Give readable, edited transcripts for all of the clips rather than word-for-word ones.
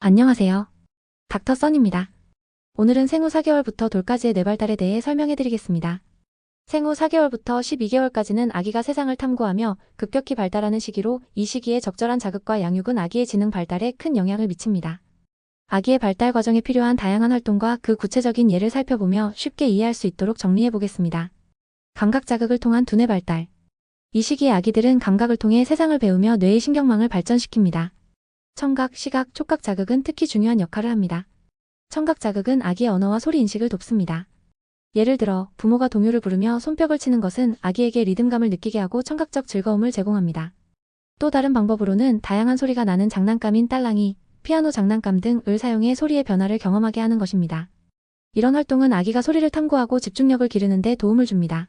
안녕하세요. 닥터 선입니다. 오늘은 생후 4개월부터 돌까지의 뇌발달에 대해 설명해드리겠습니다. 생후 4개월부터 12개월까지는 아기가 세상을 탐구하며 급격히 발달하는 시기로 이 시기에 적절한 자극과 양육은 아기의 지능 발달에 큰 영향을 미칩니다. 아기의 발달 과정에 필요한 다양한 활동과 그 구체적인 예를 살펴보며 쉽게 이해할 수 있도록 정리해보겠습니다. 감각 자극을 통한 두뇌 발달. 이 시기의 아기들은 감각을 통해 세상을 배우며 뇌의 신경망을 발전시킵니다. 청각, 시각, 촉각 자극은 특히 중요한 역할을 합니다. 청각 자극은 아기의 언어와 소리 인식을 돕습니다. 예를 들어 부모가 동요를 부르며 손뼉을 치는 것은 아기에게 리듬감을 느끼게 하고 청각적 즐거움을 제공합니다. 또 다른 방법으로는 다양한 소리가 나는 장난감인 딸랑이, 피아노 장난감 등을 사용해 소리의 변화를 경험하게 하는 것입니다. 이런 활동은 아기가 소리를 탐구하고 집중력을 기르는 데 도움을 줍니다.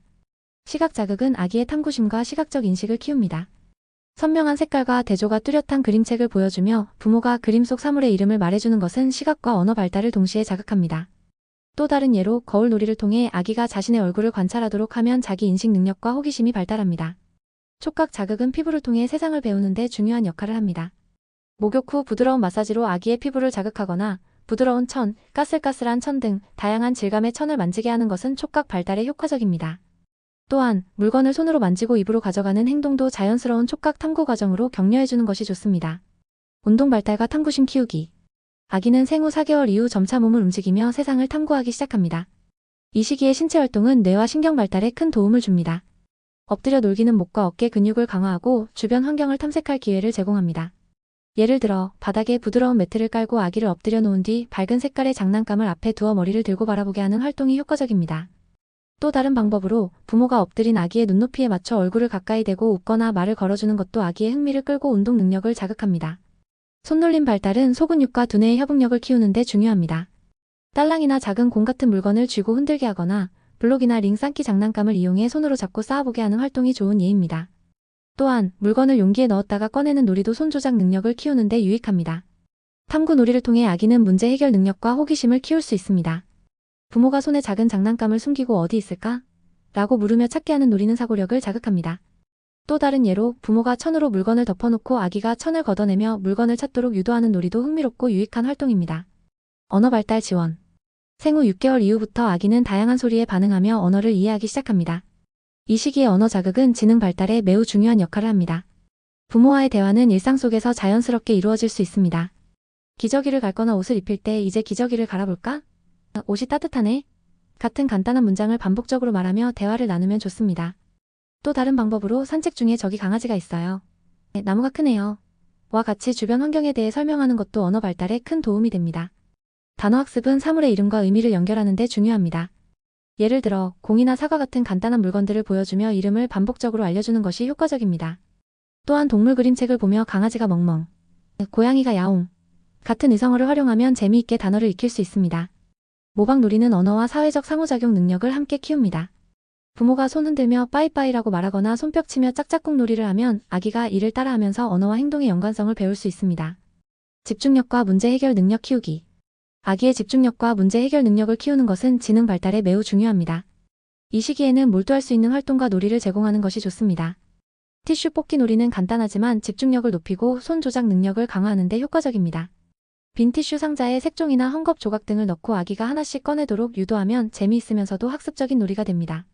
시각 자극은 아기의 탐구심과 시각적 인식을 키웁니다. 선명한 색깔과 대조가 뚜렷한 그림책을 보여주며 부모가 그림 속 사물의 이름을 말해주는 것은 시각과 언어 발달을 동시에 자극합니다. 또 다른 예로 거울놀이를 통해 아기가 자신의 얼굴을 관찰하도록 하면 자기 인식 능력과 호기심이 발달합니다. 촉각 자극은 피부를 통해 세상을 배우는 데 중요한 역할을 합니다. 목욕 후 부드러운 마사지로 아기의 피부를 자극하거나 부드러운 천, 까슬까슬한 천 등 다양한 질감의 천을 만지게 하는 것은 촉각 발달에 효과적입니다. 또한 물건을 손으로 만지고 입으로 가져가는 행동도 자연스러운 촉각 탐구 과정으로 격려해주는 것이 좋습니다. 운동 발달과 탐구심 키우기. 아기는 생후 4개월 이후 점차 몸을 움직이며 세상을 탐구하기 시작합니다. 이 시기의 신체 활동은 뇌와 신경 발달에 큰 도움을 줍니다. 엎드려 놀기는 목과 어깨 근육을 강화하고 주변 환경을 탐색할 기회를 제공합니다. 예를 들어 바닥에 부드러운 매트를 깔고 아기를 엎드려 놓은 뒤 밝은 색깔의 장난감을 앞에 두어 머리를 들고 바라보게 하는 활동이 효과적입니다. 또 다른 방법으로 부모가 엎드린 아기의 눈높이에 맞춰 얼굴을 가까이 대고 웃거나 말을 걸어주는 것도 아기의 흥미를 끌고 운동 능력을 자극합니다. 손놀림 발달은 소근육과 두뇌의 협응력을 키우는 데 중요합니다. 딸랑이나 작은 공 같은 물건을 쥐고 흔들게 하거나 블록이나 링 쌓기 장난감을 이용해 손으로 잡고 쌓아보게 하는 활동이 좋은 예입니다. 또한 물건을 용기에 넣었다가 꺼내는 놀이도 손 조작 능력을 키우는 데 유익합니다. 탐구 놀이를 통해 아기는 문제 해결 능력과 호기심을 키울 수 있습니다. 부모가 손에 작은 장난감을 숨기고 어디 있을까? 라고 물으며 찾게 하는 놀이는 사고력을 자극합니다. 또 다른 예로 부모가 천으로 물건을 덮어놓고 아기가 천을 걷어내며 물건을 찾도록 유도하는 놀이도 흥미롭고 유익한 활동입니다. 언어 발달 지원. 생후 6개월 이후부터 아기는 다양한 소리에 반응하며 언어를 이해하기 시작합니다. 이 시기의 언어 자극은 지능 발달에 매우 중요한 역할을 합니다. 부모와의 대화는 일상 속에서 자연스럽게 이루어질 수 있습니다. 기저귀를 갈거나 옷을 입힐 때 이제 기저귀를 갈아볼까? 옷이 따뜻하네? 같은 간단한 문장을 반복적으로 말하며 대화를 나누면 좋습니다. 또 다른 방법으로 산책 중에 저기 강아지가 있어요. 나무가 크네요. 와 같이 주변 환경에 대해 설명하는 것도 언어 발달에 큰 도움이 됩니다. 단어 학습은 사물의 이름과 의미를 연결하는 데 중요합니다. 예를 들어 공이나 사과 같은 간단한 물건들을 보여주며 이름을 반복적으로 알려주는 것이 효과적입니다. 또한 동물 그림책을 보며 강아지가 멍멍, 고양이가 야옹 같은 의성어를 활용하면 재미있게 단어를 익힐 수 있습니다. 모방놀이는 언어와 사회적 상호작용 능력을 함께 키웁니다. 부모가 손 흔들며 빠이빠이라고 말하거나 손뼉치며 짝짝꿍 놀이를 하면 아기가 이를 따라하면서 언어와 행동의 연관성을 배울 수 있습니다. 집중력과 문제 해결 능력 키우기. 아기의 집중력과 문제 해결 능력을 키우는 것은 지능 발달에 매우 중요합니다. 이 시기에는 몰두할 수 있는 활동과 놀이를 제공하는 것이 좋습니다. 티슈 뽑기 놀이는 간단하지만 집중력을 높이고 손 조작 능력을 강화하는 데 효과적입니다. 빈 티슈 상자에 색종이나 헝겊 조각 등을 넣고 아기가 하나씩 꺼내도록 유도하면 재미있으면서도 학습적인 놀이가 됩니다.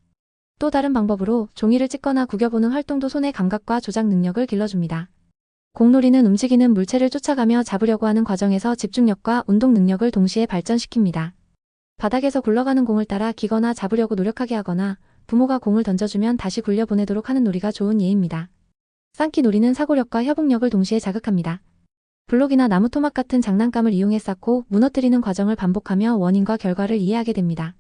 또 다른 방법으로 종이를 찢거나 구겨보는 활동도 손의 감각과 조작 능력을 길러줍니다. 공놀이는 움직이는 물체를 쫓아가며 잡으려고 하는 과정에서 집중력과 운동 능력을 동시에 발전시킵니다. 바닥에서 굴러가는 공을 따라 기거나 잡으려고 노력하게 하거나 부모가 공을 던져주면 다시 굴려보내도록 하는 놀이가 좋은 예입니다. 쌓기 놀이는 사고력과 협응력을 동시에 자극합니다. 블록이나 나무 토막 같은 장난감을 이용해 쌓고 무너뜨리는 과정을 반복하며 원인과 결과를 이해하게 됩니다.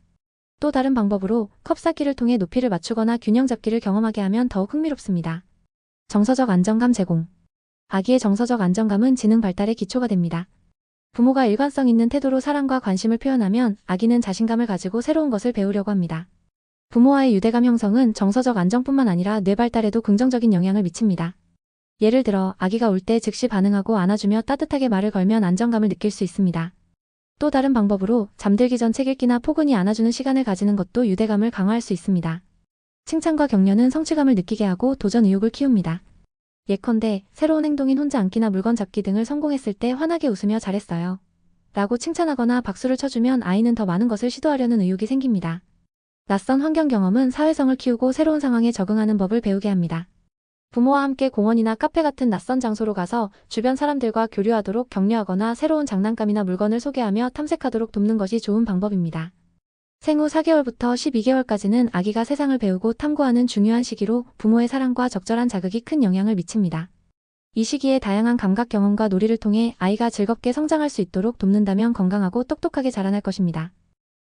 또 다른 방법으로 컵 쌓기를 통해 높이를 맞추거나 균형 잡기를 경험하게 하면 더욱 흥미롭습니다. 정서적 안정감 제공. 아기의 정서적 안정감은 지능 발달의 기초가 됩니다. 부모가 일관성 있는 태도로 사랑과 관심을 표현하면 아기는 자신감을 가지고 새로운 것을 배우려고 합니다. 부모와의 유대감 형성은 정서적 안정뿐만 아니라 뇌 발달에도 긍정적인 영향을 미칩니다. 예를 들어 아기가 울 때 즉시 반응하고 안아주며 따뜻하게 말을 걸면 안정감을 느낄 수 있습니다. 또 다른 방법으로 잠들기 전 책 읽기나 포근히 안아주는 시간을 가지는 것도 유대감을 강화할 수 있습니다. 칭찬과 격려는 성취감을 느끼게 하고 도전 의욕을 키웁니다. 예컨대 새로운 행동인 혼자 앉기나 물건 잡기 등을 성공했을 때 환하게 웃으며 잘했어요 라고 칭찬하거나 박수를 쳐주면 아이는 더 많은 것을 시도하려는 의욕이 생깁니다. 낯선 환경 경험은 사회성을 키우고 새로운 상황에 적응하는 법을 배우게 합니다. 부모와 함께 공원이나 카페 같은 낯선 장소로 가서 주변 사람들과 교류하도록 격려하거나 새로운 장난감이나 물건을 소개하며 탐색하도록 돕는 것이 좋은 방법입니다. 생후 4개월부터 12개월까지는 아기가 세상을 배우고 탐구하는 중요한 시기로 부모의 사랑과 적절한 자극이 큰 영향을 미칩니다. 이 시기에 다양한 감각 경험과 놀이를 통해 아이가 즐겁게 성장할 수 있도록 돕는다면 건강하고 똑똑하게 자라날 것입니다.